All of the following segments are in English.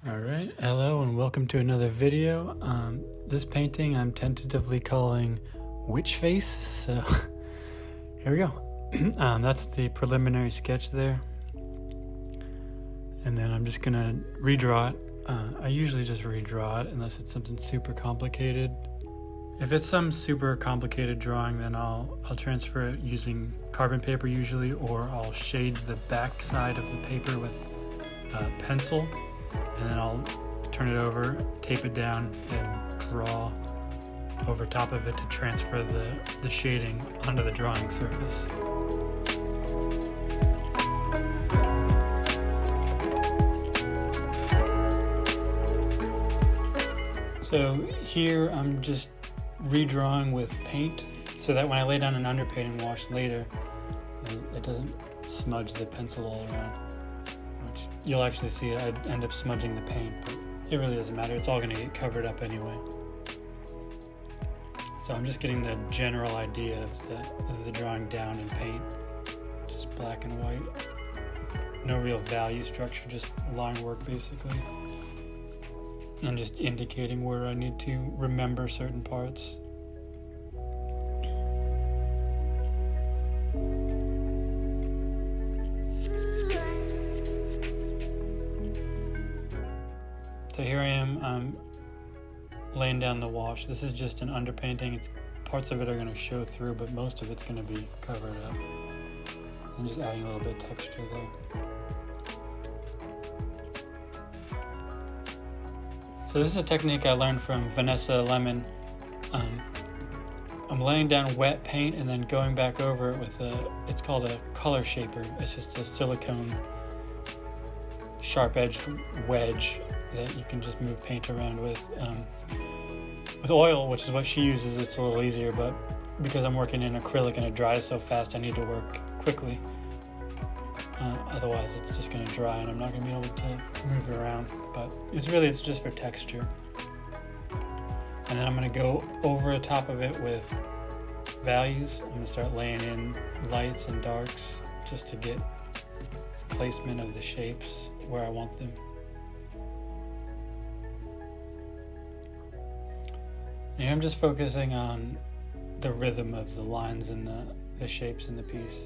Alright, hello and welcome to another video. This painting I'm tentatively calling Witch Face, so here we go. That's the preliminary sketch there. And then I'm just gonna redraw it. I usually just redraw it unless it's something super complicated. If it's some super complicated drawing, then I'll transfer it using carbon paper usually, or I'll shade the back side of the paper with pencil. And then I'll turn it over, tape it down, and draw over top of it to transfer the shading onto the drawing surface. So here I'm just redrawing with paint so that when I lay down an underpainting wash later, it doesn't smudge the pencil all around. Which you'll actually see I'd end up smudging the paint, but it really doesn't matter. It's all going to get covered up anyway. So I'm just getting the general idea of the drawing down in paint. Just black and white. No real value structure, just line work basically. And just indicating where I need to remember certain parts. So here I am, I'm laying down the wash. This is just an underpainting. Parts of it are going to show through, but most of it's going to be covered up. I'm just adding a little bit of texture there. So this is a technique I learned from Vanessa Lemon. I'm laying down wet paint and then going back over it with it's called a color shaper. It's just a silicone sharp-edged wedge that you can just move paint around with. With oil, which is what she uses, it's a little easier, but because I'm working in acrylic and it dries so fast, I need to work quickly. Otherwise it's just going to dry and I'm not going to be able to move it around. But it's just for texture. And then I'm going to go over the top of it with values. I'm going to start laying in lights and darks just to get placement of the shapes where I want them. And here I'm just focusing on the rhythm of the lines and the shapes in the piece.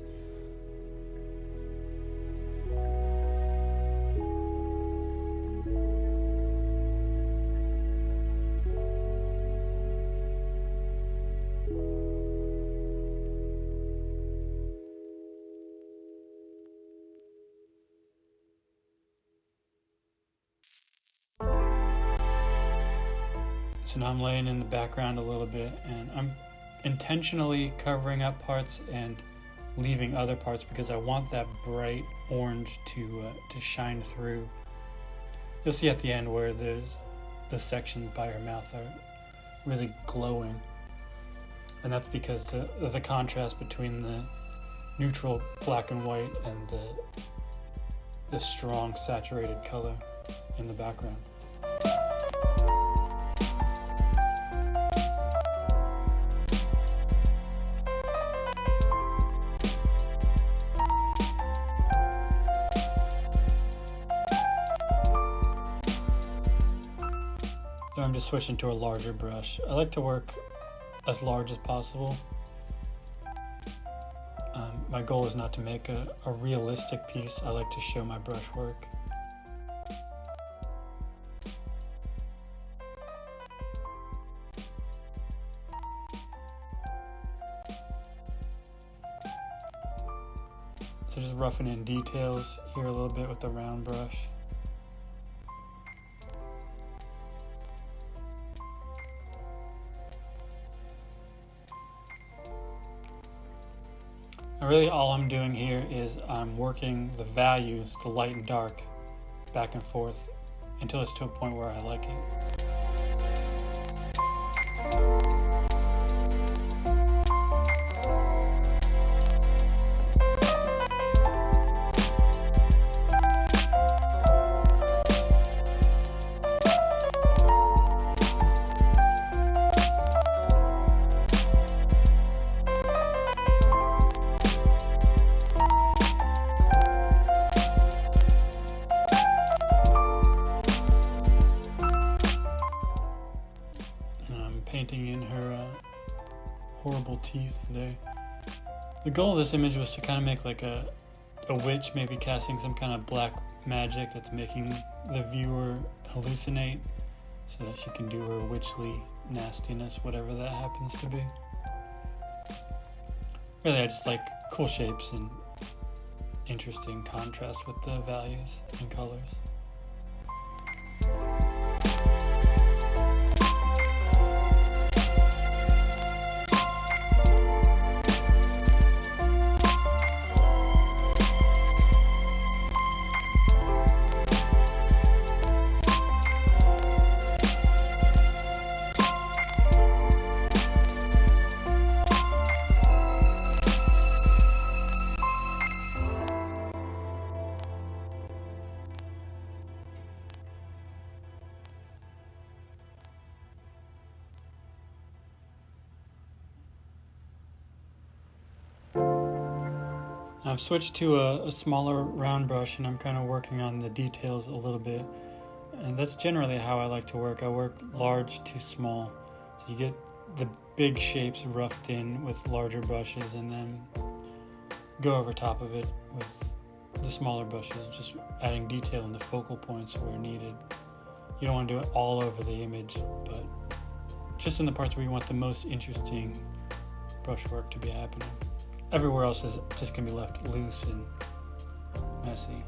So now I'm laying in the background a little bit, and I'm intentionally covering up parts and leaving other parts because I want that bright orange to shine through. You'll see at the end where there's the sections by her mouth are really glowing, and that's because of the contrast between the neutral black and white and the strong saturated color in the background. I'm just switching to a larger brush. I like to work as large as possible. My goal is not to make a realistic piece. I like to show my brush work. So just roughing in details here a little bit with the round brush. Really all I'm doing here is I'm working the values, the light and dark, back and forth until it's to a point where I like it. painting in her horrible teeth there. The goal of this image was to kind of make like a witch maybe casting some kind of black magic that's making the viewer hallucinate so that she can do her witchly nastiness, whatever that happens to be. Really, I just like cool shapes and interesting contrast with the values and colors. I've switched to a smaller round brush, and I'm kind of working on the details a little bit. And that's generally how I like to work. I work large to small. So you get the big shapes roughed in with larger brushes and then go over top of it with the smaller brushes, just adding detail in the focal points where needed. You don't want to do it all over the image, but just in the parts where you want the most interesting brushwork to be happening. Everywhere else is just going to be left loose and messy,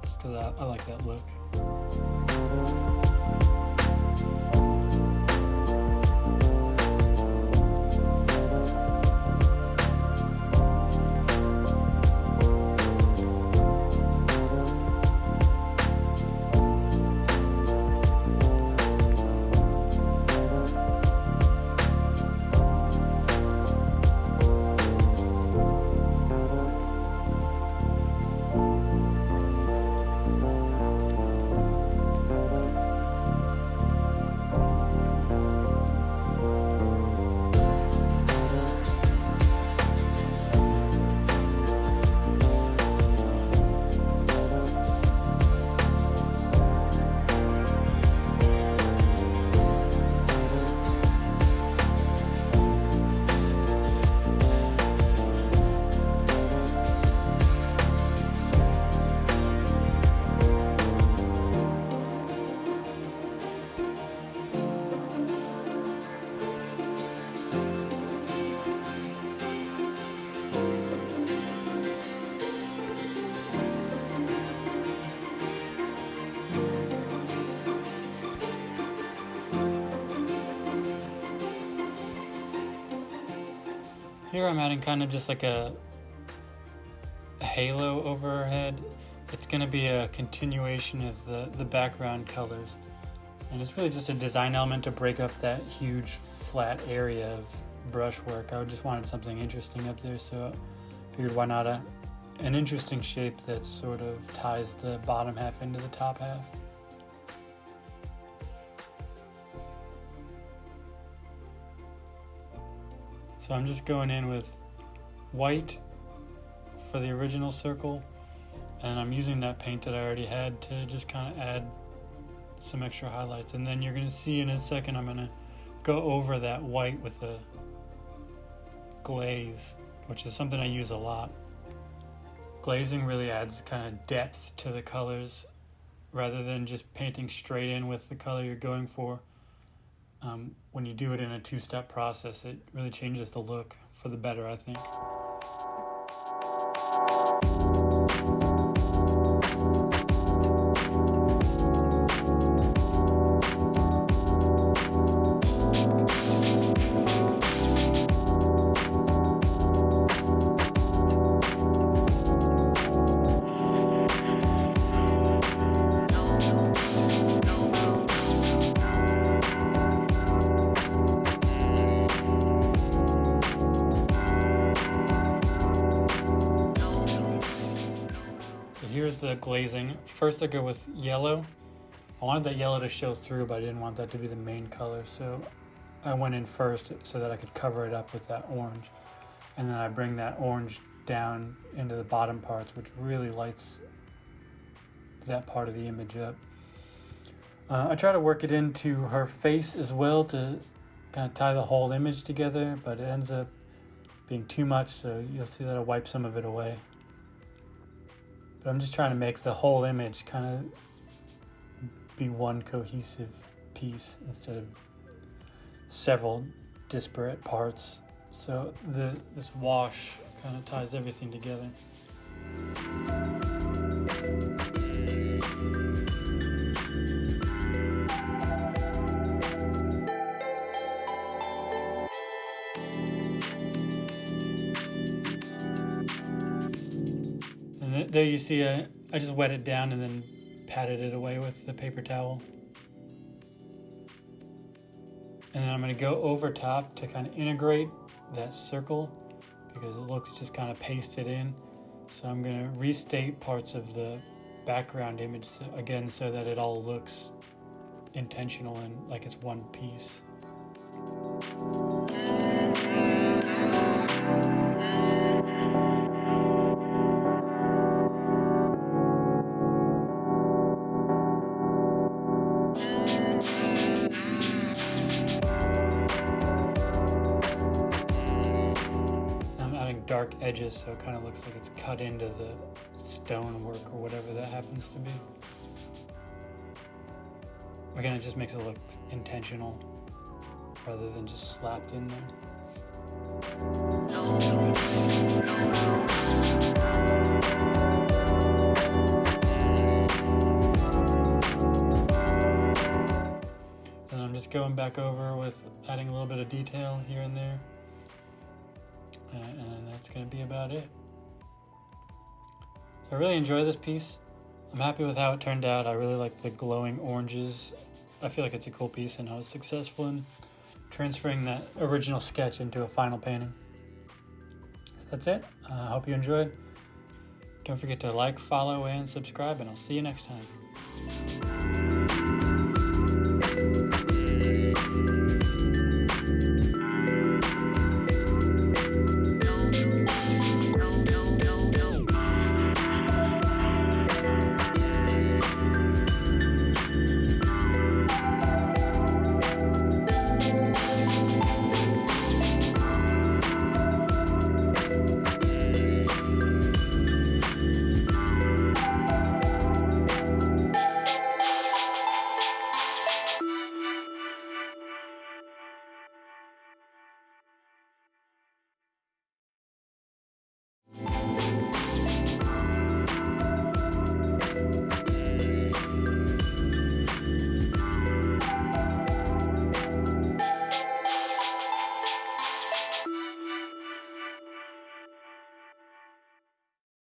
just because I like that look. Here I'm adding kind of just like a halo over her head. It's going to be a continuation of the background colors. And it's really just a design element to break up that huge flat area of brushwork. I just wanted something interesting up there, so I figured why not an interesting shape that sort of ties the bottom half into the top half. So I'm just going in with white for the original circle, and I'm using that paint that I already had to just kind of add some extra highlights. And then you're going to see in a second I'm going to go over that white with a glaze, which is something I use a lot. Glazing really adds kind of depth to the colors rather than just painting straight in with the color you're going for. When you do it in a two-step process, it really changes the look for the better, I think. Here's the glazing. First I go with yellow. I wanted that yellow to show through, but I didn't want that to be the main color, so I went in first so that I could cover it up with that orange. And then I bring that orange down into the bottom parts, which really lights that part of the image up. I try to work it into her face as well to kind of tie the whole image together, but it ends up being too much, so you'll see that I wipe some of it away. But I'm just trying to make the whole image kind of be one cohesive piece instead of several disparate parts. So this wash kind of ties everything together. And there you see I just wet it down and then patted it away with the paper towel. And then I'm going to go over top to kind of integrate that circle because it looks just kind of pasted in. So I'm going to restate parts of the background image again so that it all looks intentional and like it's one piece. Dark edges, so it kind of looks like it's cut into the stonework or whatever that happens to be. Again, it just makes it look intentional rather than just slapped in there. And I'm just going back over with adding a little bit of detail here and there. And that's going to be about it. So I really enjoy this piece. I'm happy with how it turned out. I really like the glowing oranges. I feel like it's a cool piece and I was successful in transferring that original sketch into a final painting. So that's it. I hope you enjoyed. Don't forget to like, follow, and subscribe, and I'll see you next time.